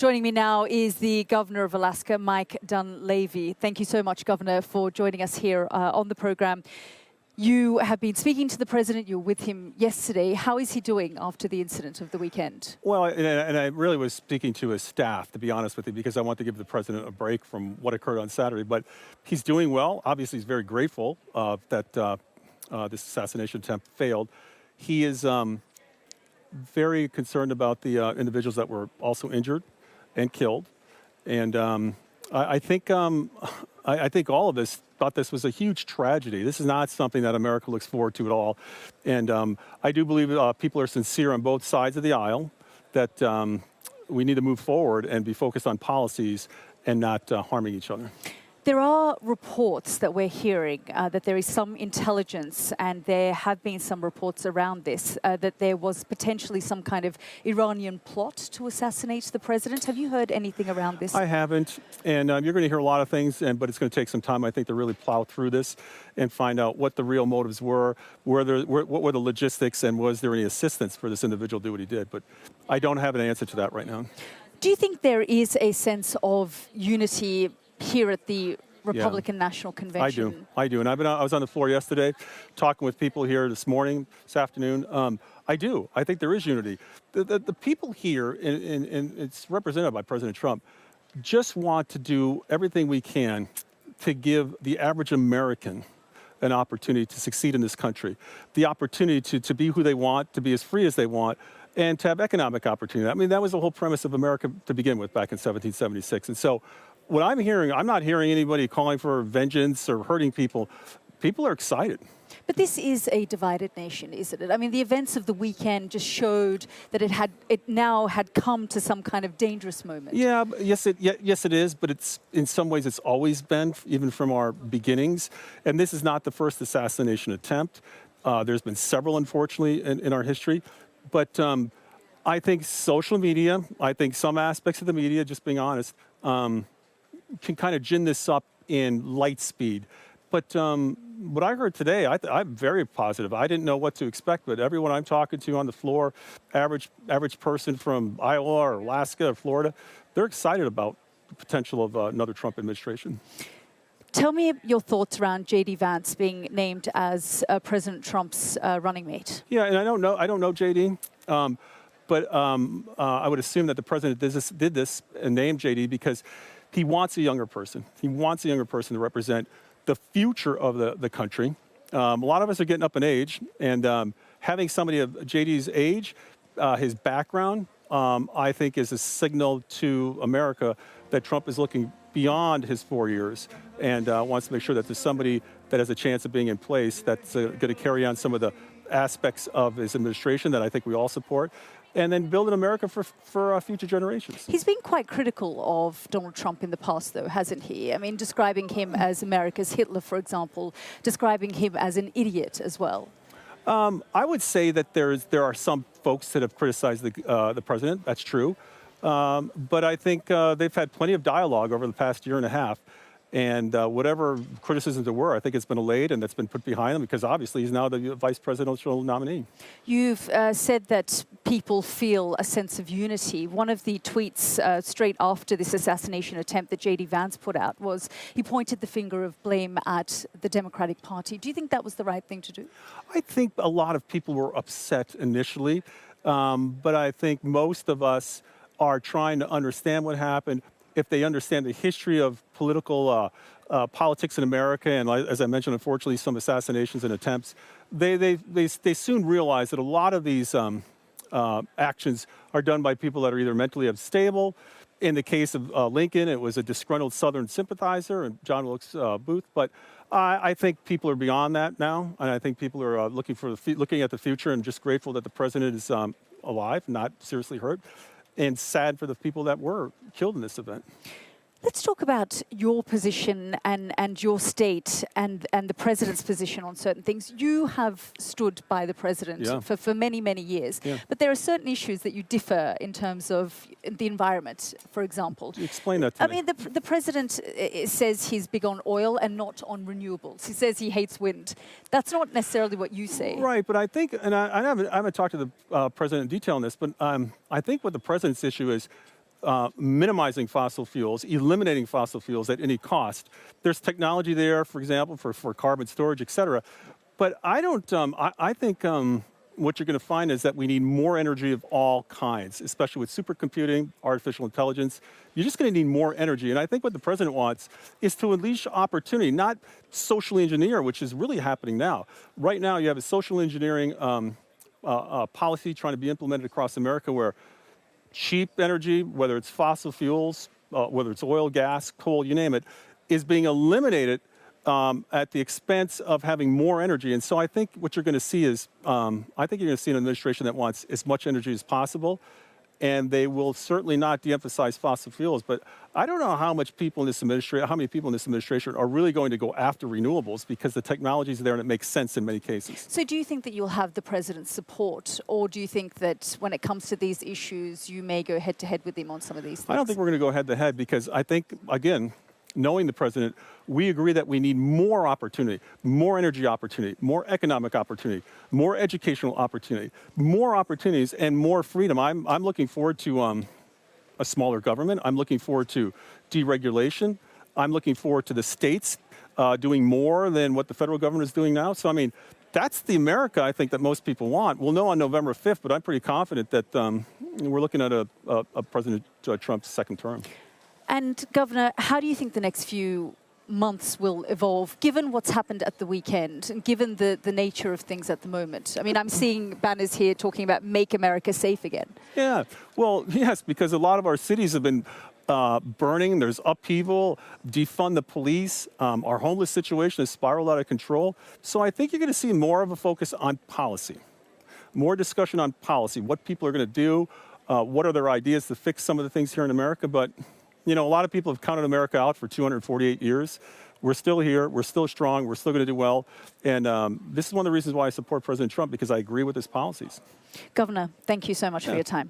Joining me now is the Governor of Alaska, Mike Dunleavy. Thank you so much, Governor, for joining us here on the program. You have been speaking to the President. You were with him yesterday. How is he doing after the incident of the weekend? Well, and I really was speaking to his staff, to be honest with you, because I want to give the President a break from what occurred on Saturday. But he's doing well. Obviously, he's very grateful that this assassination attempt failed. He is very concerned about the individuals that were also injured and killed. And I think all of us thought this was a huge tragedy. This is not something that America looks forward to at all. And I do believe people are sincere on both sides of the aisle, that we need to move forward and be focused on policies and not harming each other. There are reports that we're hearing that there is some intelligence, and there have been some reports around this, that there was potentially some kind of Iranian plot to assassinate the president. Have you heard anything around this? I haven't, and you're going to hear a lot of things, but it's going to take some time, I think, to really plow through this and find out what the real motives were, what were the logistics, and was there any assistance for this individual to do what he did. But I don't have an answer to that right now. Do you think there is a sense of unity here at the Republican National Convention? I do. And I was on the floor yesterday talking with people here this morning, this afternoon. I do. I think there is unity. The people here, and it's represented by President Trump, just want to do everything we can to give the average American an opportunity to succeed in this country, the opportunity to be who they want, to be as free as they want, and to have economic opportunity. I mean, that was the whole premise of America to begin with back in 1776. And so what I'm hearing, I'm not hearing anybody calling for vengeance or hurting people. People are excited. But this is a divided nation, isn't it? I mean, the events of the weekend just showed that it now had come to some kind of dangerous moment. Yeah, yes it is, but it's in some ways it's always been, even from our beginnings. And this is not the first assassination attempt. There's been several, unfortunately, in our history. But I think social media, I think some aspects of the media, just being honest, can kind of gin this up in light speed. But what I heard today, I'm very positive. I didn't know what to expect, but everyone I'm talking to on the floor, average person from Iowa or Alaska or Florida, they're excited about the potential of another Trump administration. Tell me your thoughts around JD Vance being named as President Trump's running mate. Yeah, and I don't know JD, but I would assume that the president did this and named JD because he wants a younger person. He wants a younger person to represent the future of the country. A lot of us are getting up in age, and having somebody of JD's age, his background, I think is a signal to America that Trump is looking beyond his 4 years and wants to make sure that there's somebody that has a chance of being in place that's going to carry on some of the aspects of his administration that I think we all support, and then build an America for future generations. He's been quite critical of Donald Trump in the past, though, hasn't he? I mean, describing him as America's Hitler, for example, describing him as an idiot as well. I would say that there are some folks that have criticized the president. That's true. But I think they've had plenty of dialogue over the past year and a half. And whatever criticisms there were, I think it's been allayed and that's been put behind him because obviously he's now the vice presidential nominee. You've said that people feel a sense of unity. One of the tweets straight after this assassination attempt that JD Vance put out was he pointed the finger of blame at the Democratic Party. Do you think that was the right thing to do? I think a lot of people were upset initially, but I think most of us are trying to understand what happened. If they understand the history of political politics in America, and as I mentioned, unfortunately, some assassinations and attempts, they soon realize that a lot of these actions are done by people that are either mentally unstable. In the case of Lincoln, it was a disgruntled Southern sympathizer, and John Wilkes Booth. But I think people are beyond that now, and I think people are looking at the future and just grateful that the president is alive, not seriously hurt, and sad for the people that were killed in this event. Let's talk about your position and your state and the president's position on certain things. You have stood by the president for many, many years. Yeah. But there are certain issues that you differ in terms of the environment, for example. Explain that to me. I mean, the president says he's big on oil and not on renewables. He says he hates wind. That's not necessarily what you say. Right, but I think, and I haven't talked to the president in detail on this, but I think what the president's issue is, minimizing fossil fuels, eliminating fossil fuels at any cost. There's technology there, for example, for carbon storage, et cetera. But I don't, I think what you're going to find is that we need more energy of all kinds, especially with supercomputing, artificial intelligence. You're just going to need more energy. And I think what the president wants is to unleash opportunity, not socially engineer, which is really happening now. Right now, you have a social engineering policy trying to be implemented across America where cheap energy, whether it's fossil fuels, whether it's oil, gas, coal, you name it, is being eliminated at the expense of having more energy. And so I think what you're going to see is, I think you're going to see an administration that wants as much energy as possible, and they will certainly not de-emphasize fossil fuels. But I don't know how much people in this administration, how many people in this administration are really going to go after renewables, because the technology is there and it makes sense in many cases. So do you think that you'll have the president's support, or do you think that when it comes to these issues, you may go head-to-head with him on some of these things? I don't think we're going to go head-to-head, because I think, again, knowing the president, we agree that we need more opportunity, more energy opportunity, more economic opportunity, more educational opportunity, more opportunities, and more freedom. I'm looking forward to a smaller government. I'm looking forward to deregulation. I'm looking forward to the states doing more than what the federal government is doing now. So, I mean, that's the America I think that most people want. We'll know on November 5th, but I'm pretty confident that we're looking at a President Trump's second term. And Governor, how do you think the next few months will evolve, given what's happened at the weekend and given the nature of things at the moment? I mean, I'm seeing banners here talking about Make America Safe Again. Yeah, well, yes, because a lot of our cities have been burning, there's upheaval, defund the police, our homeless situation has spiraled out of control. So I think you're going to see more of a focus on policy, more discussion on policy, what people are going to do, what are their ideas to fix some of the things here in America. But you know, a lot of people have counted America out for 248 years. We're still here. We're still strong. We're still going to do well. And this is one of the reasons why I support President Trump, because I agree with his policies. Governor, thank you so much for your time.